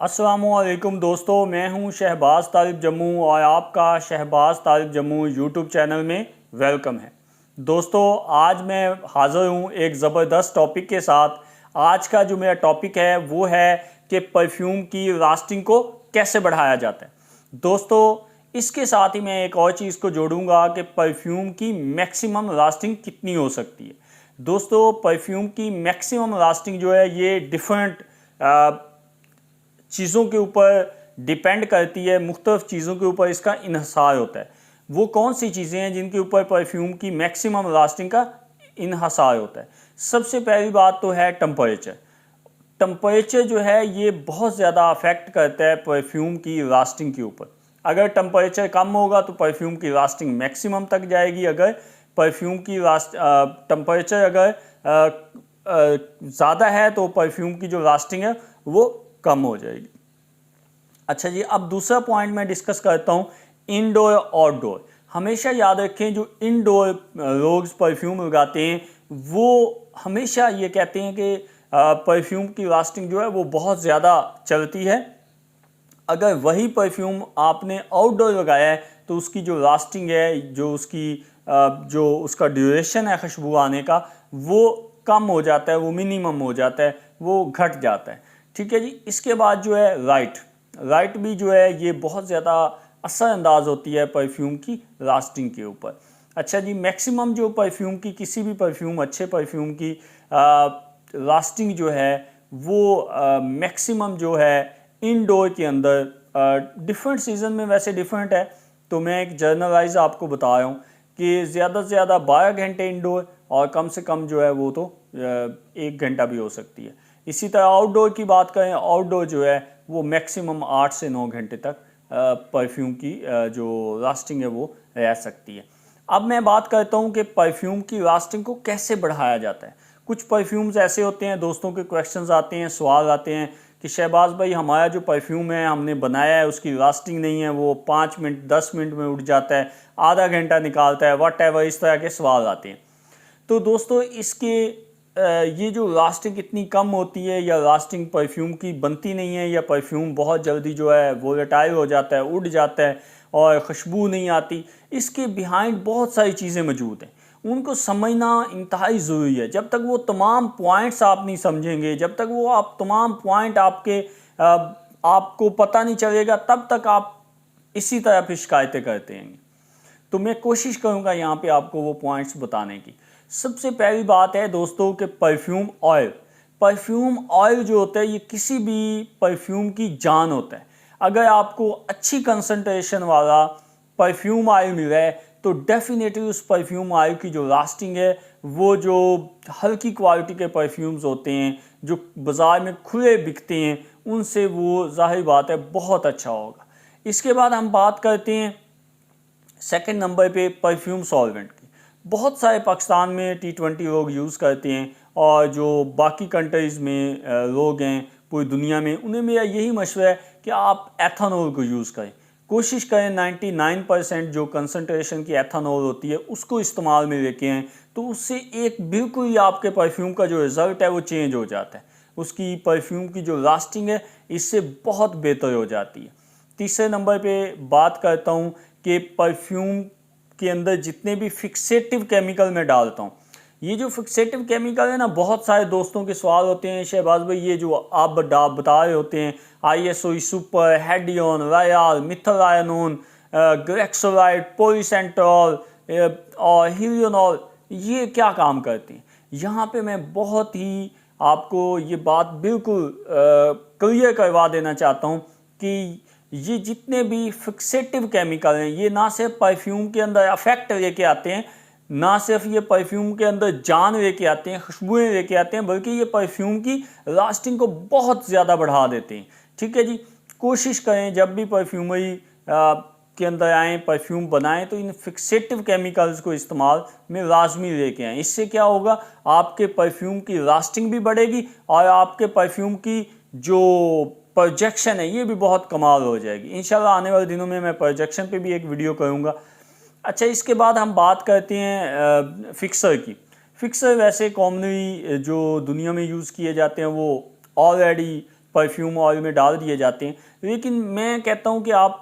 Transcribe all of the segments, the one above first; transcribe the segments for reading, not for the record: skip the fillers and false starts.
अस्सलामुअलैकुम दोस्तों, मैं हूं शहबाज तालिब जम्मू और आपका शहबाज तालिब जम्मू यूट्यूब चैनल में वेलकम है। दोस्तों, आज मैं हाज़िर हूं एक ज़बरदस्त टॉपिक के साथ। आज का जो मेरा टॉपिक है वो है कि परफ्यूम की लास्टिंग को कैसे बढ़ाया जाता है। दोस्तों, इसके साथ ही मैं एक और चीज़ को जोड़ूंगा कि परफ्यूम की मैक्सिमम लास्टिंग कितनी हो सकती है। दोस्तों, परफ्यूम की मैक्सिमम लास्टिंग जो है ये डिफरेंट चीज़ों के ऊपर डिपेंड करती है, मुख्तलिफ चीज़ों के ऊपर इसका इन्हसार होता है। वो कौन सी चीज़ें हैं जिनके ऊपर परफ्यूम की मैक्सिमम लास्टिंग का इन्हसार होता है। सबसे पहली बात तो है टेम्परेचर। टेम्परेचर जो है ये बहुत ज़्यादा अफेक्ट करता है परफ्यूम की लास्टिंग के ऊपर। अगर टेम्परेचर कम होगा तो परफ्यूम की लास्टिंग मैक्सिमम तक जाएगी। अगर परफ्यूम की टेम्परेचर अगर ज़्यादा है तो परफ्यूम की जो लास्टिंग है वो कम हो जाएगी। अच्छा जी, अब दूसरा पॉइंट मैं डिस्कस करता हूँ इनडोर आउटडोर। हमेशा याद रखें, जो इनडोर लोग परफ्यूम लगाते हैं वो हमेशा ये कहते हैं कि परफ्यूम की लास्टिंग जो है वो बहुत ज़्यादा चलती है। अगर वही परफ्यूम आपने आउटडोर लगाया है तो उसकी जो लास्टिंग है, जो उसका ड्यूरेशन है खुशबू आने का, वो कम हो जाता है, वो मिनिमम हो जाता है, वो घट जाता है। ठीक है जी। इसके बाद जो है लाइट भी जो है ये बहुत ज़्यादा असरअंदाज होती है परफ्यूम की लास्टिंग के ऊपर। अच्छा जी, मैक्सिमम जो परफ्यूम की, किसी भी परफ्यूम, अच्छे परफ्यूम की लास्टिंग जो है वो मैक्सिमम जो है इनडोर के अंदर डिफरेंट सीज़न में वैसे डिफरेंट है, तो मैं एक जर्नलाइज आपको बता रहा हूँ कि ज़्यादा से ज़्यादा 12 घंटे इनडोर और कम से कम जो है वो तो 1 घंटा भी हो सकती है। इसी तरह आउटडोर की बात करें, आउटडोर जो है वो मैक्सिमम 8 से 9 घंटे तक परफ्यूम की जो लास्टिंग है वो रह सकती है। अब मैं बात करता हूँ कि परफ्यूम की लास्टिंग को कैसे बढ़ाया जाता है। कुछ परफ्यूम्स ऐसे होते हैं, दोस्तों के क्वेश्चंस आते हैं, सवाल आते हैं कि शहबाज भाई, हमारा जो परफ्यूम है हमने बनाया है उसकी लास्टिंग नहीं है, वो 5 मिनट 10 मिनट में उड़ जाता है, आधा घंटा निकालता है, वट एवर, इस तरह के सवाल आते हैं। तो दोस्तों, इसके ये जो लास्टिंग इतनी कम होती है या लास्टिंग परफ्यूम की बनती नहीं है, या परफ्यूम बहुत जल्दी जो है वोलेटाइल हो जाता है, उड़ जाता है और खुशबू नहीं आती, इसके बिहाइंड बहुत सारी चीज़ें मौजूद हैं। उनको समझना इंतहाई ज़रूरी है। जब तक वो तमाम पॉइंट्स आप नहीं समझेंगे, जब तक वो आप तमाम पॉइंट आपको पता नहीं चलेगा, तब तक आप इसी तरह फिर शिकायतें करते हैं। तो मैं कोशिश करूंगा यहाँ पे आपको वो पॉइंट्स बताने की। सबसे पहली बात है दोस्तों कि परफ्यूम ऑयल जो होता है ये किसी भी परफ्यूम की जान होता है। अगर आपको अच्छी कंसंट्रेशन वाला परफ्यूम ऑयल मिल रहा है तो डेफिनेटली उस परफ्यूम ऑयल की जो लास्टिंग है, वो जो हल्की क्वालिटी के परफ्यूम्स होते हैं जो बाज़ार में खुले बिकते हैं, उनसे वो जाहिर बात है बहुत अच्छा होगा। इसके बाद हम बात करते हैं सेकंड नंबर पे परफ्यूम सॉल्वेंट की। बहुत सारे पाकिस्तान में T20 लोग यूज़ करते हैं और जो बाकी कंट्रीज़ में लोग हैं पूरी दुनिया में, उन्हें मेरा यही मशवरा है कि आप एथेनॉल को यूज़ करें। कोशिश करें 99% जो कंसंट्रेशन की एथेनॉल होती है उसको इस्तेमाल में लेके आएँ, तो उससे एक बिल्कुल ही आपके परफ्यूम का जो रिज़ल्ट है वो चेंज हो जाता है। उसकी परफ्यूम की जो लास्टिंग है इससे बहुत बेहतर हो जाती है। तीसरे नंबर पे बात करता हूँ कि परफ्यूम के अंदर जितने भी फिक्सेटिव केमिकल मैं डालता हूँ, ये जो फिक्सेटिव केमिकल है ना, बहुत सारे दोस्तों के सवाल होते हैं, शहबाज भाई ये जो आप बता रहे होते हैं ISO सुपर, हेडियन, रायाल, मिथल आयनोन, ग्रेक्सोलाइड, पॉलीसेंट्रॉल और हीलियोनॉल, ये क्या काम करते हैं। यहाँ पे मैं बहुत ही आपको ये बात बिल्कुल क्लियर करवा देना चाहता हूँ कि ये जितने भी फिक्सेटिव केमिकल हैं ये ना सिर्फ परफ्यूम के अंदर अफेक्ट लेके आते हैं, ना सिर्फ ये परफ्यूम के अंदर जान लेके आते हैं, खुशबुएं लेके आते हैं, बल्कि ये परफ्यूम की लास्टिंग को बहुत ज़्यादा बढ़ा देते हैं। ठीक है जी। कोशिश करें जब भी परफ्यूमरी के अंदर आएँ, परफ्यूम बनाएं, तो इन फिक्सेटिव केमिकल्स को इस्तेमाल में लाजमी लेके आएँ। इससे क्या होगा, आपके परफ्यूम की लास्टिंग भी बढ़ेगी और आपके परफ्यूम की जो प्रोजेक्शन है ये भी बहुत कमाल हो जाएगी। इंशाल्लाह आने वाले दिनों में मैं प्रोजेक्शन पे भी एक वीडियो करूँगा। अच्छा, इसके बाद हम बात करते हैं फिक्सर की। फिक्सर वैसे कॉमनली जो दुनिया में यूज़ किए जाते हैं वो ऑलरेडी परफ्यूम ऑयल में डाल दिए जाते हैं, लेकिन मैं कहता हूँ कि आप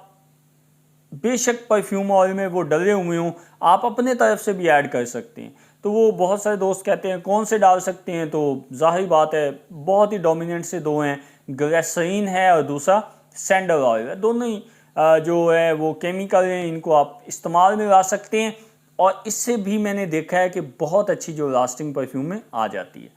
बेशक परफ्यूम ऑयल में वो डले हुए हों, आप अपने तरफ से भी ऐड कर सकते हैं। तो वो बहुत सारे दोस्त कहते हैं कौन से डाल सकते हैं, तो जाहिर बात है बहुत ही डोमिनेंट से दो हैं, ग्लिसरीन है और दूसरा सैंडल ऑयल है। दोनों ही जो है वो केमिकल हैं, इनको आप इस्तेमाल में ला सकते हैं और इससे भी मैंने देखा है कि बहुत अच्छी जो लास्टिंग परफ्यूम में आ जाती है।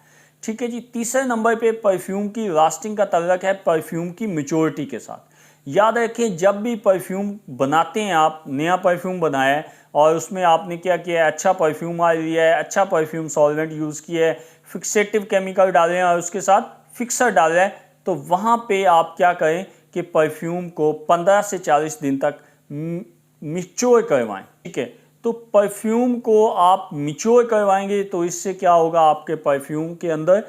ठीक है जी। तीसरे नंबर पे परफ्यूम की लास्टिंग का ताल्लुक है परफ्यूम की मैच्योरिटी के साथ। याद रखें जब भी परफ्यूम बनाते हैं, आप नया परफ्यूम बनाया है और उसमें आपने क्या किया है, अच्छा परफ्यूम ऑयल लिया है, अच्छा परफ्यूम सॉल्वेंट यूज़ किया है, फिक्सेटिव केमिकल डाले हैं और उसके साथ फिक्सर डाला है, तो वहाँ पे आप क्या करें कि परफ्यूम को 15 से 40 दिन तक मैच्योर करवाएं। ठीक है, तो परफ्यूम को आप मैच्योर करवाएंगे तो इससे क्या होगा, आपके परफ्यूम के अंदर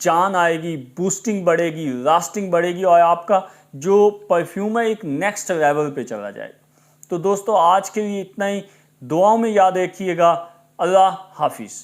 जान आएगी, बूस्टिंग बढ़ेगी, लास्टिंग बढ़ेगी और आपका जो परफ्यूम है एक नेक्स्ट लेवल पे चला जाएगा। तो दोस्तों आज के लिए इतना ही, दुआओं में याद रखिएगा। अल्लाह हाफिज़।